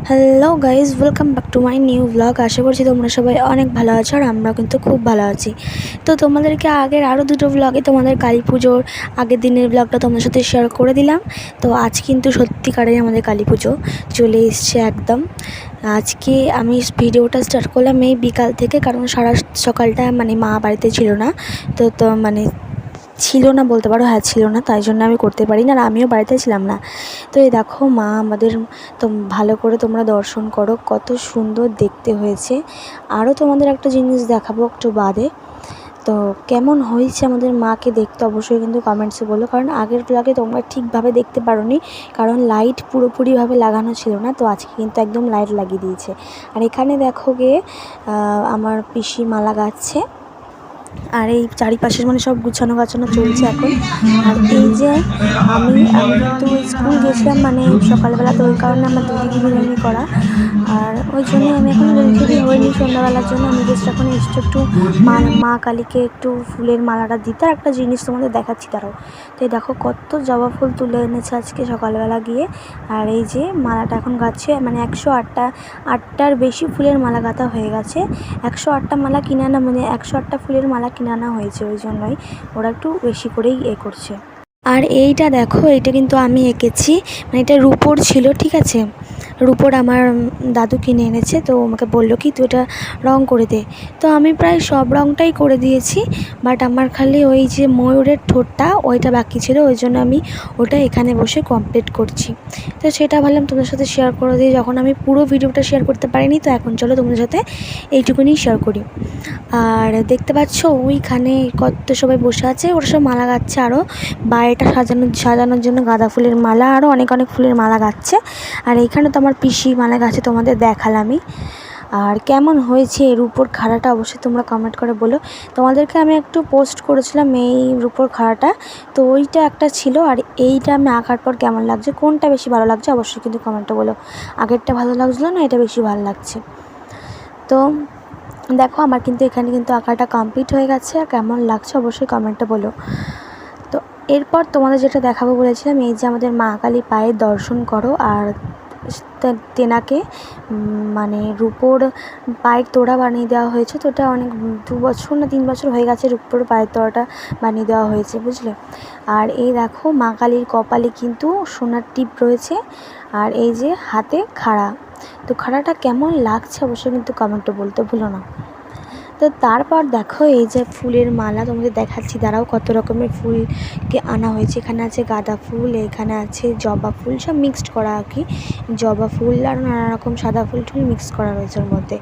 Hello guys, welcome back to my new blog. আশা করছি তোমরা সবাই অনেক ভালো আছো আর আমরা কিন্তু খুব ভালো আছি। তো তোমাদেরকে আগের আরও দুটো ব্লগে তোমাদের কালী পুজোর আগের দিনের ব্লগটা তোমাদের সাথে শেয়ার করে দিলাম। তো আজ কিন্তু সত্যিকারের আমাদের কালী পুজো চলে এসছে একদম। আজকে আমি ভিডিওটা স্টার্ট করলাম এই বিকাল থেকে, কারণ সারা সকালটা মা বাড়িতে ছিল না। তো ছিল না বলতে পারো, হ্যাঁ ছিল না, তাই জন্য আমি করতে পারি না আর আমিও বাড়িতে ছিলাম না। তো এই দেখো মা আমাদের, তো ভালো করে তোমরা দর্শন করো, কত সুন্দর দেখতে হয়েছে। আরও তোমাদের একটা জিনিস দেখাবো একটু বাদে। তো কেমন হয়েছে আমাদের মাকে দেখতে অবশ্যই কিন্তু কমেন্টসে বলো, কারণ আগের ব্লগে তোমরা ঠিকভাবে দেখতে পারোনি, কারণ লাইট পুরোপুরিভাবে লাগানো ছিল না। তো আজকে কিন্তু একদম লাইট লাগিয়ে দিয়েছে। আর এখানে দেখো গিয়ে আমার পিসি মালা গাচ্ছে, আর এই চারিপাশে সব গুছানো গাছানো চলছে এখন। আর এই যে আমি কিন্তু স্কুল গেছিলাম সকালবেলা, তো ওই কারণে আমার দুদিকে বিরিয়ানি করা, আর ওই জন্যই আমি এখন রেডি হইনি সন্ধ্যাবেলার জন্য। আমি জাস্ট এখন এসছি একটু মা কালীকে একটু ফুলের মালাটা দিতে। আর একটা জিনিস তোমাদের দেখাচ্ছি তারাও। তো এই দেখো কত জবা ফুল তুলে এনেছে আজকে সকালবেলা গিয়ে। আর এই যে মালাটা এখন গাচ্ছে 108টার বেশি ফুলের মালা গাঁথা হয়ে গেছে। 108টা মালা কিনে আনা, 108টা ফুলের মালা কিনে আনা হয়েছে, ওই জন্যই ওরা একটু বেশি করেই করছে। আর এইটা দেখো, এটা কিন্তু আমি এঁকেছি, এটা রুপোর ছিল, ঠিক আছে। রুপোর আমার দাদু কিনে এনেছে, তো আমাকে বললো কি তুই এটা রঙ করে দে। তো আমি প্রায় সব রঙটাই করে দিয়েছি, বাট আমার খালি ওই যে ময়ূরের ঠোঁটটা ওইটা বাকি ছিল, ওই জন্য আমি ওটা এখানে বসে কমপ্লিট করছি। তো সেটা ভাবলাম তোমাদের সাথে শেয়ার করে দিই, যখন আমি পুরো ভিডিওটা শেয়ার করতে পারিনি। তো এখন চলো তোমাদের সাথে এইটুকুনি শেয়ার করি। আর দেখতে পাচ্ছ ওইখানে কত সবাই বসে আছে, ওরা সব মালা গাচ্ছে, আরও বাড়িটা সাজানোর জন্য গাঁদা ফুলের মালা, আরও অনেক ফুলের মালা গাচ্ছে। আর এইখানে তো আমার পিসি মালা গাছে, তোমাদের দেখালামই। আর কেমন হয়েছে এর উপর খাড়াটা অবশ্যই তোমরা কমেন্ট করে বলো। তোমাদেরকে আমি একটু পোস্ট করেছিলাম এই রূপোর খাড়াটা, তো ওইটা একটা ছিল। আর এইটা আমি আঁকার পর কেমন লাগছে, কোনটা বেশি ভালো লাগছে অবশ্যই কিন্তু কমেন্টে বলো। আগেরটা ভালো লাগছিলো না, এটা বেশি ভালো লাগছে। তো দেখো আমার কিন্তু এখানে কিন্তু আঁকাটা কমপ্লিট হয়ে গেছে, আর কেমন লাগছে অবশ্যই কমেন্টে বলো। তো এরপর তোমাদের যেটা দেখাবো বলেছিলাম, এই যে আমাদের মা কালী পায়ের দর্শন করো। আর তেনাকে রূপোর পায়ের তোড়া বানিয়ে দেওয়া হয়েছে। তো ওটা অনেক 2 বছর না 3 বছর হয়ে গেছে রূপোর পায়ের তোড়াটা বানিয়ে দেওয়া হয়েছে, বুঝলে। আর এই দেখো মা কালীর কপালে কিন্তু সোনার টিপ রয়েছে, আর এই যে হাতে খাড়া। তো খাড়াটা কেমন লাগছে অবশ্যই কিন্তু কমেন্টে বলতে ভুলো না। তো তারপর দেখো এই যে ফুলের মালা তোমাদের দেখাচ্ছি, দাঁড়াও, কত রকমের ফুলকে আনা হয়েছে। এখানে আছে গাঁদা ফুল, এখানে আছে জবা ফুল, সব মিক্সড করা আর কি। জবা ফুল আর নানা রকম সাদা ফুল টুল মিক্সড করা রয়েছে ওর মধ্যে।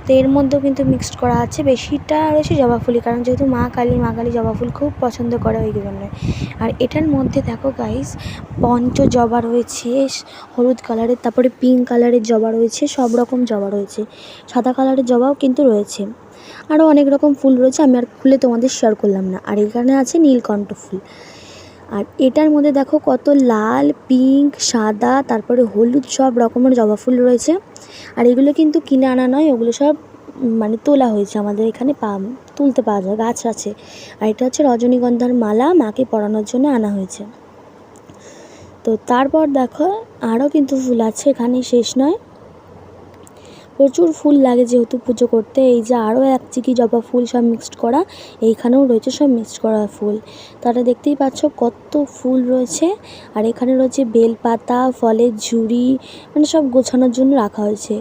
তো এর মধ্যেও কিন্তু মিক্সড করা আছে, বেশিটা রয়েছে জবা ফুলই, কারণ যেহেতু মা কালী জবা ফুল খুব পছন্দ করে ওই জন্য। আর এটার মধ্যে দেখো গাইস, পঞ্চ জবা রয়েছে হলুদ কালারের, তারপরে পিঙ্ক কালারের জবা রয়েছে, সব রকম জবা রয়েছে, সাদা কালারের জবাও কিন্তু রয়েছে, আরও অনেক রকম ফুল রয়েছে, আমি আর খুলে তোমাদের শেয়ার করলাম না। আর এখানে আছে নীলকণ্ঠ ফুল। আর এটার মধ্যে দেখো কত লাল, পিঙ্ক, সাদা, তারপরে হলুদ, সব রকমের জবা ফুল রয়েছে। আর এগুলো কিন্তু কিনে আনা নয়, ওগুলো সব তোলা হয়েছে, আমাদের এখানে তুলতে পাওয়া যায়, গাছ আছে। আর এটা হচ্ছে রজনীগন্ধার মালা, মাকে পরানোর জন্য আনা হয়েছে। তো তারপর দেখো আরও কিন্তু ফুল আছে, এখানেই শেষ নয়, প্রচুর ফুল লাগে যেহেতু পুজো করতে। এই যে আরও এক চিকি জবা ফুল সব মিক্সড করা, এইখানেও রয়েছে সব মিক্সড করা ফুল। তারা দেখতেই পাচ্ছ কত ফুল রয়েছে। আর এখানে রয়েছে বেলপাতা, ফলের ঝুড়ি, সব গোছানোর জন্য রাখা হয়েছে।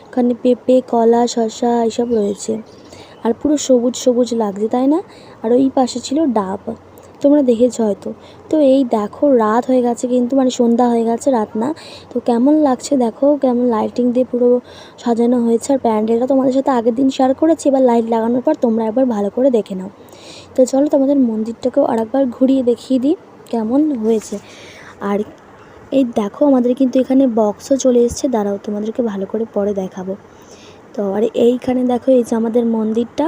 এখানে পেঁপে, কলা, শসা এইসব রয়েছে। আর পুরো সবুজ সবুজ লাগছে, তাই না? আর ওই পাশে ছিল ডাব, তোমরা দেখেছ হয়তো। তো এই দেখো রাত হয়ে গেছে কিন্তু, সন্ধ্যা হয়ে গেছে, রাত না। তো কেমন লাগছে দেখো, কেমন লাইটিং দিয়ে পুরো সাজানো হয়েছে। আর প্যান্ডেলটা তোমাদের সাথে আগের দিন শেয়ার করেছি, এবার লাইট লাগানোর পর তোমরা একবার ভালো করে দেখে নাও। তো চলো তোমাদের মন্দিরটাকেও আরেকবার ঘুরিয়ে দেখিয়ে দিই কেমন হয়েছে। আর এই দেখো আমাদের কিন্তু এখানে বক্সও চলে এসছে, দাঁড়াও তোমাদেরকে ভালো করে পরে দেখাবো। তো আর এইখানে দেখো এই যে আমাদের মন্দিরটা,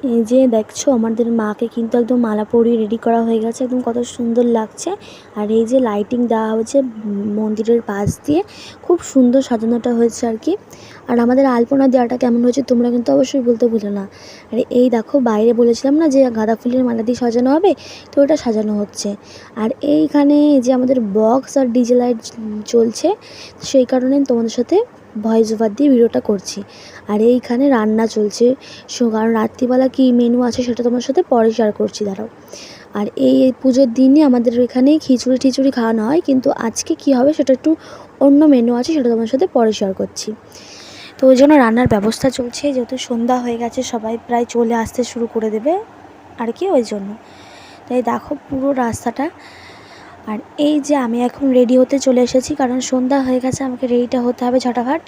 এই যে দেখছো আমাদের মাকে কিন্তু একদম মালা পরিয়ে রেডি করা হয়ে গেছে, একদম কত সুন্দর লাগছে। আর এই যে লাইটিং দেওয়া হয়েছে মন্দিরের পাশ দিয়ে, খুব সুন্দর সাজানোটা হয়েছে আর কি। আর আমাদের আলপনা দেওয়াটা কেমন হয়েছে তোমরা কিন্তু অবশ্যই বলতে ভুলো না। আর এই দেখো বাইরে বলেছিলাম না যে গাঁদা ফুলের মালা দিয়ে সাজানো হবে, তো ওটা সাজানো হচ্ছে। আর এইখানে যে আমাদের বক্স আর ডিজে লাইট চলছে, সেই কারণে তোমাদের সাথে ভয়েস ওভার দিয়ে ভিডিওটা করছি। আর এইখানে রান্না চলছে, কারণ রাত্রিবেলা কী মেনু আছে সেটা তোমার সাথে পরে শেয়ার করছি, দাঁড়াও। আর এই পুজোর দিনে আমাদের এখানে খিচুড়ি খাওয়ানো হয়, কিন্তু আজকে কি হবে সেটা একটু অন্য মেনু আছে, সেটা তোমার সাথে পরে শেয়ার করছি। তো ওই জন্য রান্নার ব্যবস্থা চলছে, যেহেতু সন্ধ্যা হয়ে গেছে সবাই প্রায় চলে আসতে শুরু করে দেবে আর কি, ওই জন্য। তাই দেখো পুরো রাস্তাটা। আর এই যে আমি এখন রেডি হতে চলে এসেছি, কারণ সন্ধ্যা হয়ে গেছে, আমাকে রেডিটা হতে হবে ঝটাফট,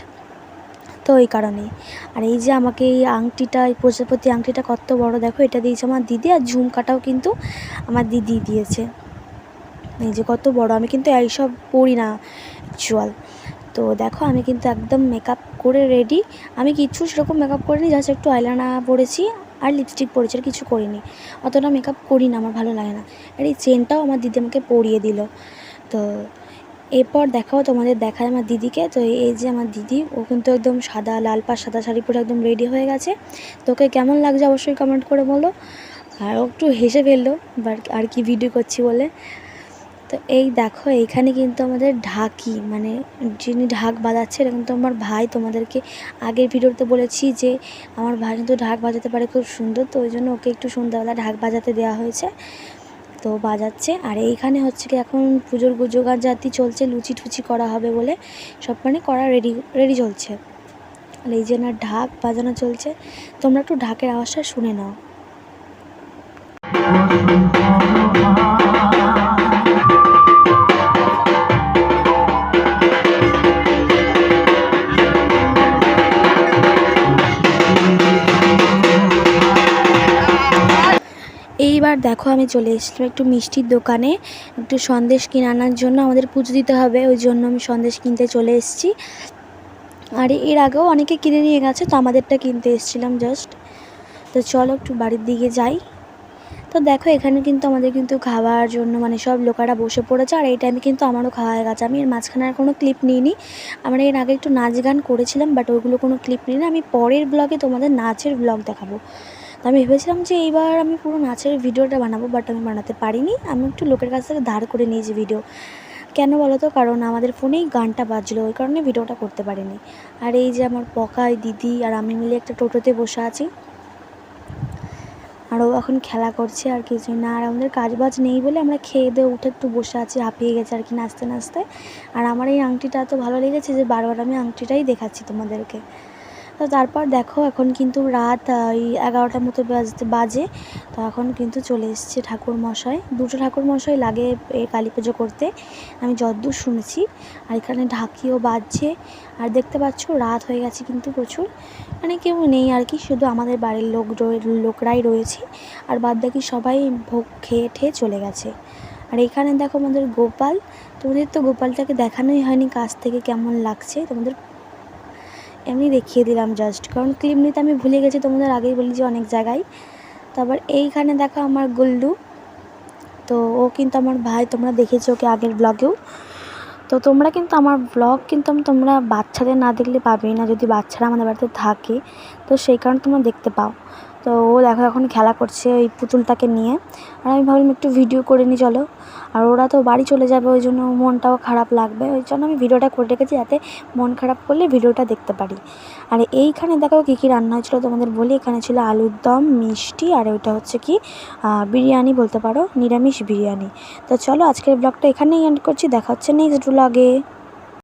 তো ওই কারণেই। আর এই যে আমাকে এই আংটিটা, এই প্রজাপতি আংটিটা কত বড় দেখো, এটা দিয়েছে আমার দিদি। আর ঝুমকাটাও কিন্তু আমার দিদি দিয়েছে, এই যে কত বড়। আমি কিন্তু এইসব পরি না অ্যাকচুয়াল। তো দেখো আমি কিন্তু একদম মেকআপ করে রেডি। আমি কিচ্ছু সেরকম মেকআপ করিনি, জাস্ট একটু আইলাইনার পরেছি আর লিপস্টিক পরেছি, আর কিছু করিনি। অতটা মেকআপ করি না, আমার ভালো লাগে না। আর এই চেনটাও আমার দিদি আমাকে পরিয়ে দিল। তো এরপর দেখাও তোমাদের দেখায় আমার দিদিকে। তো এই যে আমার দিদি, ও কিন্তু একদম সাদা লাল পাড় সাদা শাড়ি পরে একদম রেডি হয়ে গেছে। তোকে কেমন লাগছে অবশ্যই কমেন্ট করে বলো। আর ও একটু হেসে ফেললো আর কি ভিডিও করছি বলে। তো এই দেখো এইখানে কিন্তু আমাদের ঢাকি, মানে যিনি ঢাক বাজাচ্ছে, এটা কিন্তু আমার ভাই। তোমাদেরকে আগের ভিডিওতে বলেছি যে আমার ভাই কিন্তু ঢাক বাজাতে পারে খুব সুন্দর, তো ওই জন্য ওকে একটু সন্ধ্যাবেলা ঢাক বাজাতে দেওয়া হয়েছে, তো বাজাচ্ছে। আর এইখানে হচ্ছে কি এখন পুজোর জোগাড় জাতি চলছে, লুচি টুচি করা হবে বলে সব মানে করা রেডি চলছে। আর এই যে না ঢাক বাজানো চলছে, তোমরা একটু ঢাকের আওয়াজটা শুনে নাও। এইবার দেখো আমি চলে এসেছিলাম একটু মিষ্টির দোকানে, একটু সন্দেশ কিনে আনার জন্য। আমাদের পুজো দিতে হবে, ওই জন্য আমি সন্দেশ কিনতে চলে এসেছি। আর এর আগেও অনেকে কিনে নিয়ে গেছে, তো আমাদেরটা কিনতে এসেছিলাম জাস্ট। তো চলো একটু বাড়ির দিকে যাই। তো দেখো এখানে কিন্তু আমাদের কিন্তু খাওয়ার জন্য মানে সব লোকেরা বসে পড়েছে। আর এই টাইমে কিন্তু আমারও খাওয়া হয়ে গেছে। আমি এর মাঝখানে আর কোনো ক্লিপ নিইনি। আমরা এর আগে একটু নাচ গান করেছিলাম, বাট ওইগুলো কোনো ক্লিপ নিই না। আমি পরের ব্লগে তোমাদের নাচের ব্লগ দেখাবো। তো আমি ভেবেছিলাম যে এইবার আমি পুরো নাচের ভিডিওটা বানাবো, বাট আমি বানাতে পারিনি। আমি একটু লোকের কাছ থেকে ধার করে নিয়েছি ভিডিও। কেন বলো তো, কারণ আমাদের ফোনেই গানটা বাজলো, ওই কারণে ভিডিওটা করতে পারিনি। আর এই যে আমার পকাই দিদি আর আমি মিলে একটা টোটোতে বসে আছি, আর ও এখন খেলা করছে আর কিছু না। আর আমাদের কাজ বাজ নেই বলে আমরা খেয়ে দিয়ে উঠে একটু বসে আছি, হাঁপিয়ে গেছে আর কি নাচতে নাচতে। আর আমার এই আংটিটা এত ভালো লেগেছে যে বারবার আমি আংটিটাই দেখাচ্ছি তোমাদেরকে। তো তারপর দেখো এখন কিন্তু রাত ওই 11টার মতো বাজে। তো এখন কিন্তু চলে এসছে ঠাকুর মশাই, দুটো ঠাকুর মশাই লাগে এই কালী পুজো করতে, আমি যতদূর শুনেছি। আর এখানে ঢাকিও বাজছে। আর দেখতে পাচ্ছ রাত হয়ে গেছে কিন্তু প্রচুর, মানে কেউ নেই আর কি, শুধু আমাদের বাড়ির লোকরাই রয়েছে। আর বাদ বাকি সবাই ভোগ খেয়ে ঠেয়ে চলে গেছে। আর এখানে দেখো আমাদের গোপাল, তোমাদের তো গোপালটাকে দেখানোই হয়নি কাছ থেকে কেমন লাগছে, তোমাদের এমনি দেখিয়ে দিলাম জাস্ট, কারণ ক্লিপ নিতে আমি ভুলে গেছি, তোমাদের আগেই বলি যে অনেক জায়গায়। তারপর এইখানে দেখো আমার গুল্লু, তো ও কিন্তু আমার ভাই, তোমরা দেখেছো ওকে আগের ব্লগেও। তো তোমরা কিন্তু আমার ব্লগ কিন্তু তোমরা বাচ্চাদের না দেখলে পাবেই না, যদি বাচ্চারা আমাদের বাড়িতে থাকে, তো সেই কারণে তোমরা দেখতে পাও। তো ও দেখো এখন খেলা করছে ওই পুতুলটাকে নিয়ে। আর আমি ভাবলাম একটু ভিডিও করে নিই চলো। আর ওরা তো বাড়ি চলে যাবে, ওই জন্য মনটাও খারাপ লাগবে, ওই জন্য আমি ভিডিওটা করে রেখেছি, যাতে মন খারাপ করলে ভিডিওটা দেখতে পারি। আর এইখানে দেখো কী কী রান্না হয়েছিলো তোমাদের বলি। এখানে ছিল আলুর দম, মিষ্টি, আর ওইটা হচ্ছে কি বিরিয়ানি বলতে পারো, নিরামিষ বিরিয়ানি। তো চলো আজকের ব্লগটা এখানেই এন্ড করছি, দেখা হচ্ছে নেক্সট ব্লগে।